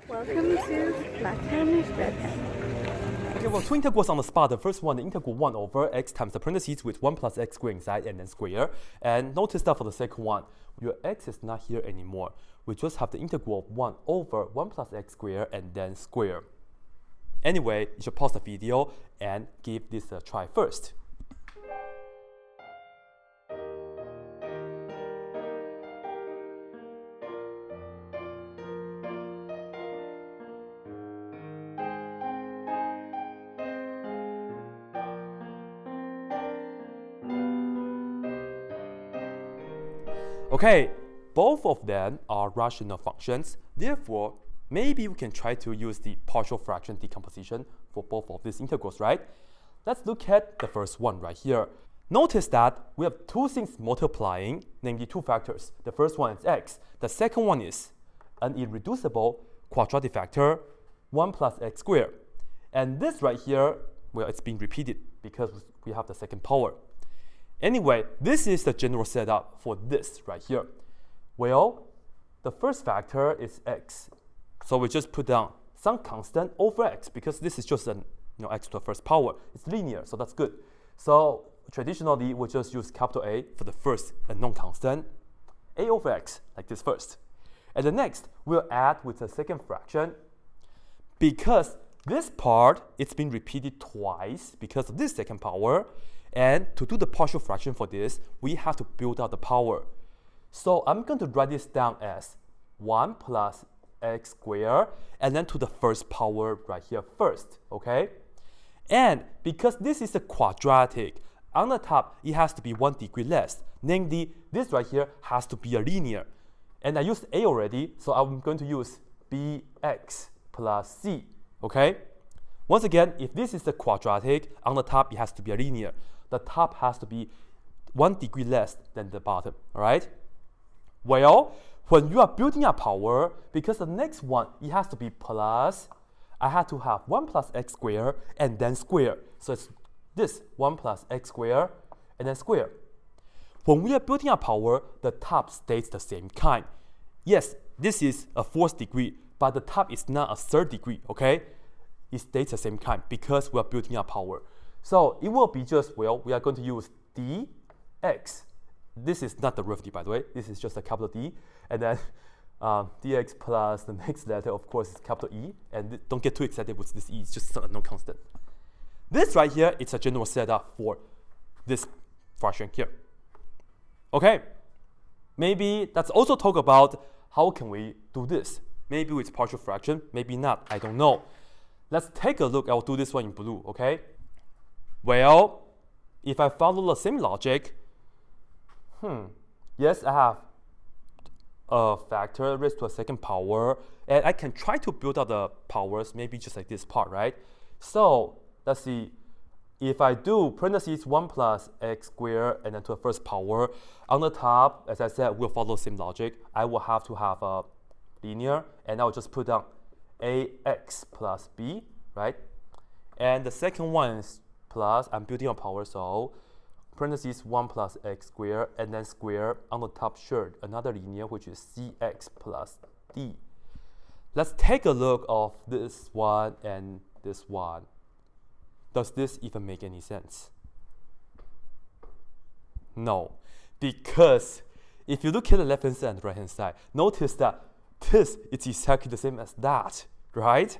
Welcome to blackpenredpen. Okay, well, two integrals on the spot. The first one, the integral 1 over x times the parentheses with 1 plus x squared inside and then square. And notice that for the second one, your x is not here anymore. We just have the integral of 1 over 1 plus x squared and then square. Anyway, you should pause the video and give this a try first. Okay, both of them are rational functions. Therefore, maybe we can try to use the partial fraction decomposition for both of these integrals, right? Let's look at the first one right here. Notice that we have two things multiplying, namely two factors. The first one is x. The second one is an irreducible quadratic factor, 1 plus x squared. And this right here, well, it's being repeated because we have the second power. Anyway, this is the general setup for this right here. Well, the first factor is x. So we just put down some constant over x because this is just an x to the first power. It's linear, so that's good. So traditionally, we'll just use capital A for the first unknown constant, a over x, like this first. And the next, we'll add with the second fraction. Because this part, it's been repeated twice because of this second power. And to do the partial fraction for this, we have to build out the power. So I'm going to write this down as 1 plus x squared, and then to the first power right here first, okay? And because this is a quadratic, on the top, it has to be 1 degree less. Namely, this right here has to be a linear. And I used a already, so I'm going to use bx plus c, okay? Once again, if this is a quadratic, on the top, it has to be a linear. The top has to be 1 degree less than the bottom, all right? Well, when you are building up power, because the next one, it has to be plus, I have to have 1 plus x squared and then square. So it's this 1 plus x squared and then square. When we are building up power, the top stays the same kind. Yes, this is a 4th degree, but the top is not a 3rd degree, okay? It stays the same kind because we are building up power. So it will be just, well, we are going to use dx. This is not the derivative, by the way. This is just a capital D. And then dx plus the next letter, of course, is capital E. And don't get too excited with this E. It's just a no constant. This right here, it's a general setup for this fraction here. Okay. Maybe let's also talk about how can we do this. Maybe with partial fraction, maybe not. I don't know. Let's take a look. I'll do this one in blue, okay? Well, if I follow the same logic, yes, I have a factor raised to a second power, and I can try to build out the powers, maybe just like this part, right? So let's see. If I do parentheses 1 plus x squared and then to the first power, on the top, as I said, we'll follow the same logic. I will have to have a linear, and I'll just put down ax plus b, right? And the second one is plus, I'm building on power, so parentheses 1 plus x squared and then square on the top, sure, another linear, which is cx plus d. Let's take a look of this one and this one. Does this even make any sense? No, because if you look at the left hand side and the right hand side, notice that this is exactly the same as that, right?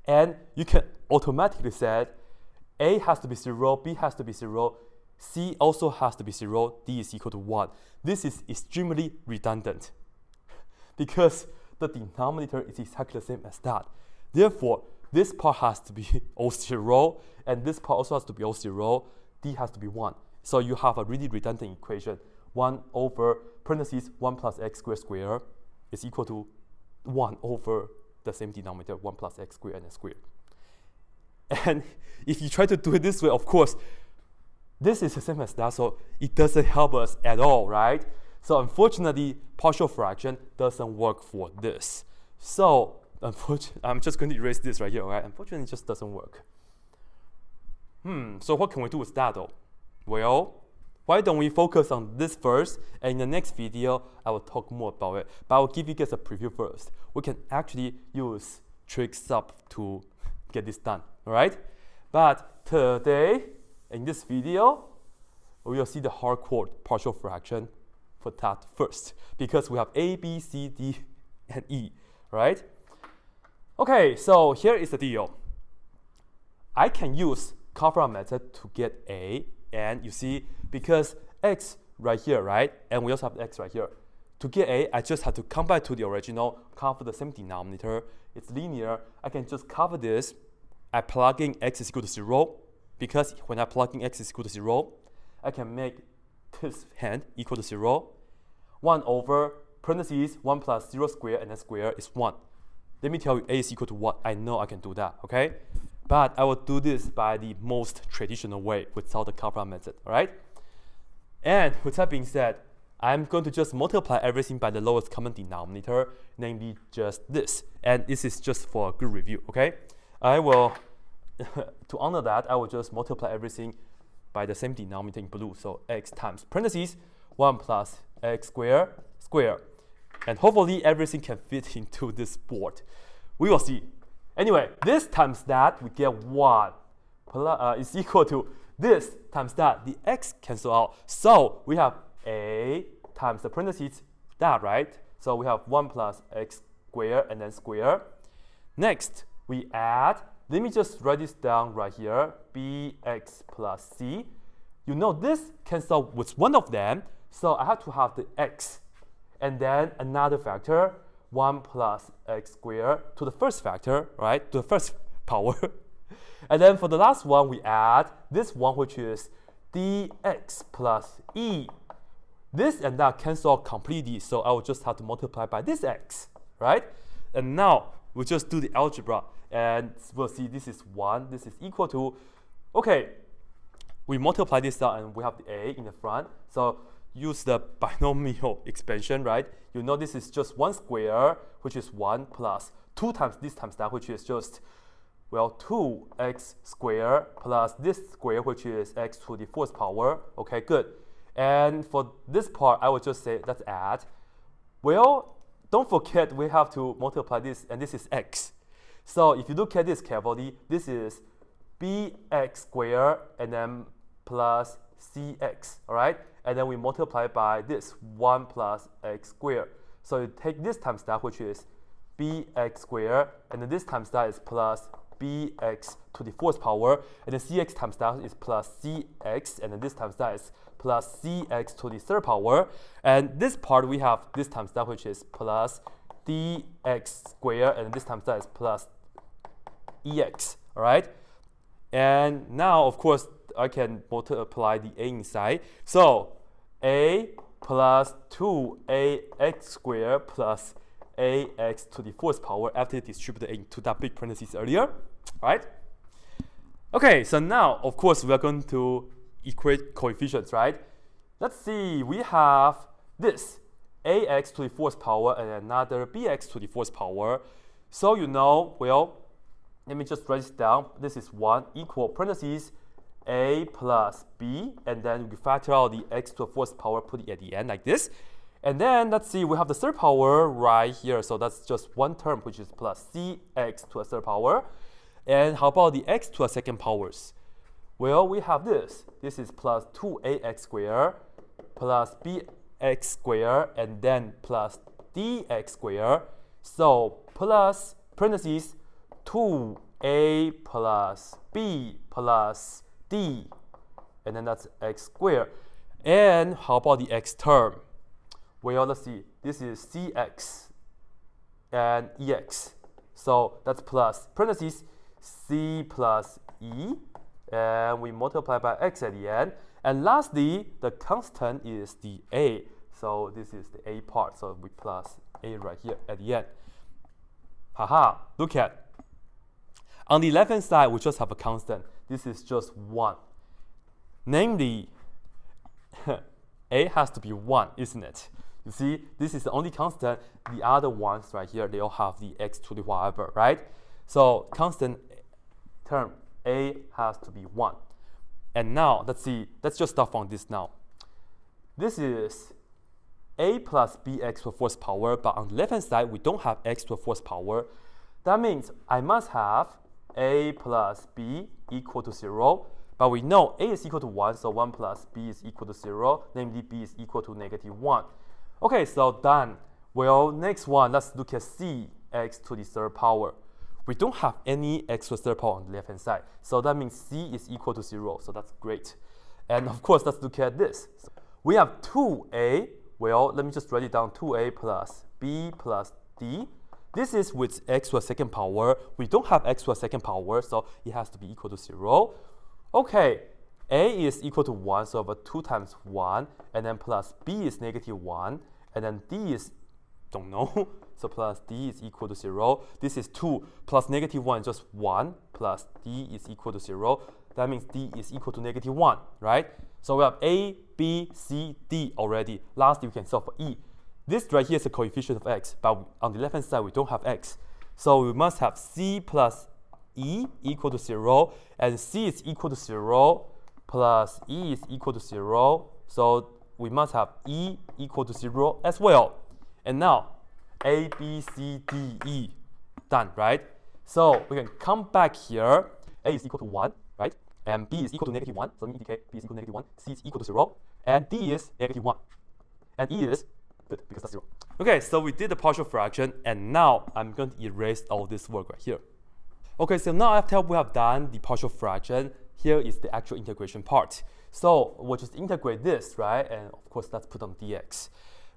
And you can automatically say A has to be 0, B has to be 0, C also has to be 0, D is equal to 1. This is extremely redundant because the denominator is exactly the same as that. Therefore, this part has to be all 0, and this part also has to be all 0, D has to be 1. So you have a really redundant equation. 1 over parentheses 1 plus x squared is equal to 1 over the same denominator, 1 plus x squared and then squared. And if you try to do it this way, of course, this is the same as that, so it doesn't help us at all, right? So unfortunately, partial fraction doesn't work for this. So I'm just going to erase this right here, right? Unfortunately, it just doesn't work. So what can we do with that though? Well, why don't we focus on this first, and in the next video, I will talk more about it. But I will give you guys a preview first. We can actually use tricks up to get this done, all right? But today, in this video, we will see the hardcore partial fraction for that first, because we have A, B, C, D, and E, right? Okay, so here is the deal. I can use quadratic method to get A, and you see, because X right here, right? And we also have X right here. To get A, I just have to come back to the original, cover the same denominator. It's linear. I can just cover this. I plug in X is equal to 0, because when I plug in X is equal to 0, I can make this hand equal to 0. 1 over parentheses 1 plus 0 squared, and then square is 1. Let me tell you, A is equal to what? I know I can do that, okay? But I will do this by the most traditional way without the quadratic method, all right? And with that being said, I'm going to just multiply everything by the lowest common denominator, namely just this. And this is just for a good review, okay? I will, to honor that, I will just multiply everything by the same denominator in blue. So x times parentheses 1 plus x squared square. And hopefully everything can fit into this board. We will see. Anyway, this times that, we get 1 is equal to this times that. The x cancel out. So we have A times the parentheses that, right? So we have 1 plus x squared and then square. Next, we add, let me just write this down right here, bx plus c. You know this cancels out with one of them, so I have to have the x. And then another factor, 1 plus x squared to the first factor, right? To the first power. And then for the last one, we add this one, which is dx plus e. This and that cancel out completely, so I will just have to multiply by this x, right? And now we'll just do the algebra, and we'll see this is 1, this is equal to, okay, we multiply this out and we have the A in the front. So use the binomial expansion, right? You know this is just 1 square, which is 1 plus 2 times this times that, which is just, well, 2x squared plus this square, which is x to the 4th power. Okay, good. And for this part, I will just say, let's add. Well, don't forget we have to multiply this, and this is x. So if you look at this carefully, this is bx squared and then plus cx, all right? And then we multiply by this 1 plus x squared. So you take this times that, which is bx squared, and then this times that is plus bx to the 4th power, and then cx times that is plus cx, and then this times that is plus cx to the 3rd power. And this part we have this times that, which is plus dx squared, and this times that is plus ex, all right? And now, of course, I can multiply the a inside. So a plus 2ax squared plus ax to the 4th power after distributed into that big parentheses earlier, right? Okay, so now, of course, we are going to equate coefficients, right? Let's see, we have this ax to the 4th power and another bx to the 4th power. So you know, well, let me just write this down. This is 1 equal parentheses a plus b, and then we factor out the x to the 4th power, put it at the end like this. And then let's see, we have the 3rd power right here, so that's just one term, which is plus cx to a 3rd power. And how about the x to a 2nd powers? Well, we have this. This is plus 2ax squared plus bx squared and then plus dx squared. So plus parentheses 2a plus b plus d, and then that's x squared. And how about the x term? Well, let's see. This is cx and ex. So that's plus parentheses c plus e, and we multiply by x at the end. And lastly, the constant is the a. So this is the a part. So we plus a right here at the end. Haha, look at. On the left-hand side, we just have a constant. This is just 1. Namely, a has to be 1, isn't it? You see, this is the only constant. The other ones right here, they all have the x to the whatever, right? So constant term a has to be 1. And now, let's see. Let's just start from this now. This is a plus bx to the 4th power, but on the left-hand side, we don't have x to the 4th power. That means I must have a plus b equal to 0. But we know a is equal to 1, so 1 plus b is equal to 0, namely b is equal to -1. Okay, so done. Well, next one, let's look at c, x to the third power. We don't have any x to the third power on the left-hand side, so that means c is equal to 0, so that's great. And of course, let's look at this. We have 2a, well, let me just write it down, 2a plus b plus d. This is with x to the second power. We don't have x to the second power, so it has to be equal to 0. Okay, a is equal to 1, so over 2 times 1, and then plus b is -1, and then d is, don't know, so plus d is equal to 0. This is 2 plus -1 is just 1, plus d is equal to 0. That means d is equal to -1, right? So we have a, b, c, d already. Lastly, we can solve for e. This right here is a coefficient of x, but on the left-hand side, we don't have x. So we must have c plus e equal to 0, and c is equal to 0, plus e is equal to 0. So we must have e equal to 0 as well. And now, a, b, c, d, e, done, right? So we can come back here. A is equal to 1, right? And b is equal to -1, so let me indicate b is equal to -1, c is equal to 0, and d is -1. And e is good, because that's 0. Okay, so we did the partial fraction, and now I'm going to erase all this work right here. Okay, so now after we have done the partial fraction, here is the actual integration part. So we'll just integrate this, right? And of course, let's put on dx.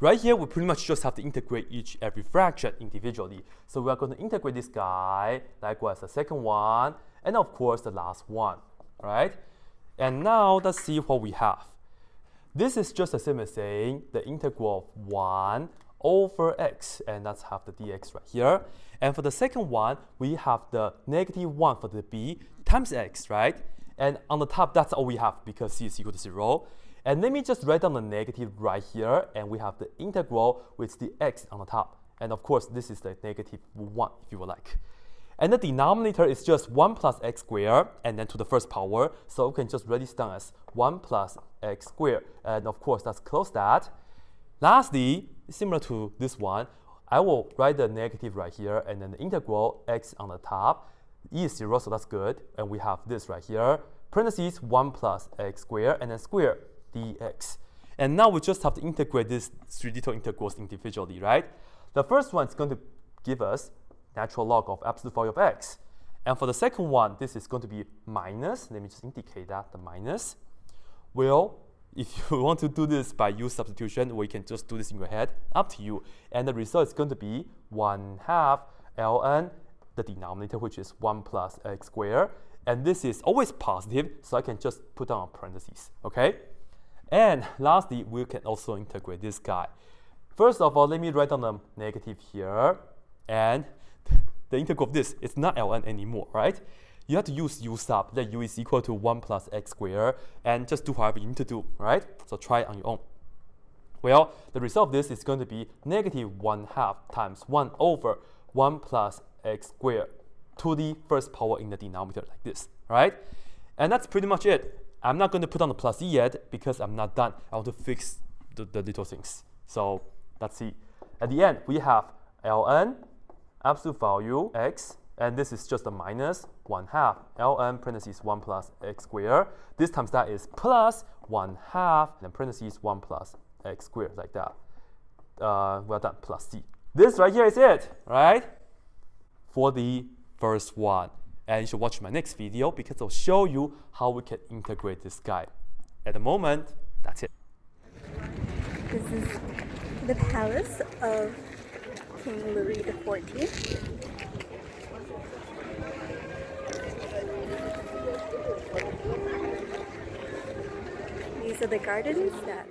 Right here, we pretty much just have to integrate every fraction individually. So we are going to integrate this guy, likewise the second one, and of course the last one, right? And now let's see what we have. This is just the same as saying the integral of 1 over x, and let's have the dx right here. And for the second one, we have the -1 for the b times x, right? And on the top, that's all we have because c is equal to 0. And let me just write down the negative right here, and we have the integral with the x on the top. And of course, this is the -1, if you would like. And the denominator is just 1 plus x squared, and then to the first power. So we can just write this down as 1 plus x squared. And of course, let's close that. Lastly, similar to this one, I will write the negative right here, and then the integral x on the top. E is 0, so that's good. And we have this right here, parentheses 1 plus x squared, and then square dx. And now we just have to integrate these three little integrals individually, right? The first one is going to give us natural log of absolute value of x. And for the second one, this is going to be minus. Let me just indicate that, the minus. Well, if you want to do this by use substitution, or you can just do this in your head, up to you. And the result is going to be 1/2 ln, the denominator, which is 1 plus x squared. And this is always positive, so I can just put down parentheses, okay? And lastly, we can also integrate this guy. First of all, let me write down the negative here. And the integral of this is not ln anymore, right? You have to use u sub, that u is equal to 1 plus x squared, and just do whatever you need to do, right? So try it on your own. Well, the result of this is going to be -1/2 times 1 over 1 plus x squared to the first power in the denominator, like this, right? And that's pretty much it. I'm not going to put on the plus e yet because I'm not done. I want to fix the little things. So let's see. At the end, we have ln absolute value x, and this is just a minus 1/2 ln parentheses 1 plus x squared. This times that is plus 1/2, and then parentheses 1 plus x squared, like that. Well done, plus c. This right here is it, right? For the first one. And you should watch my next video because I'll show you how we can integrate this guy. At the moment, that's it. This is the palace of King Louis XIV. These are the gardens that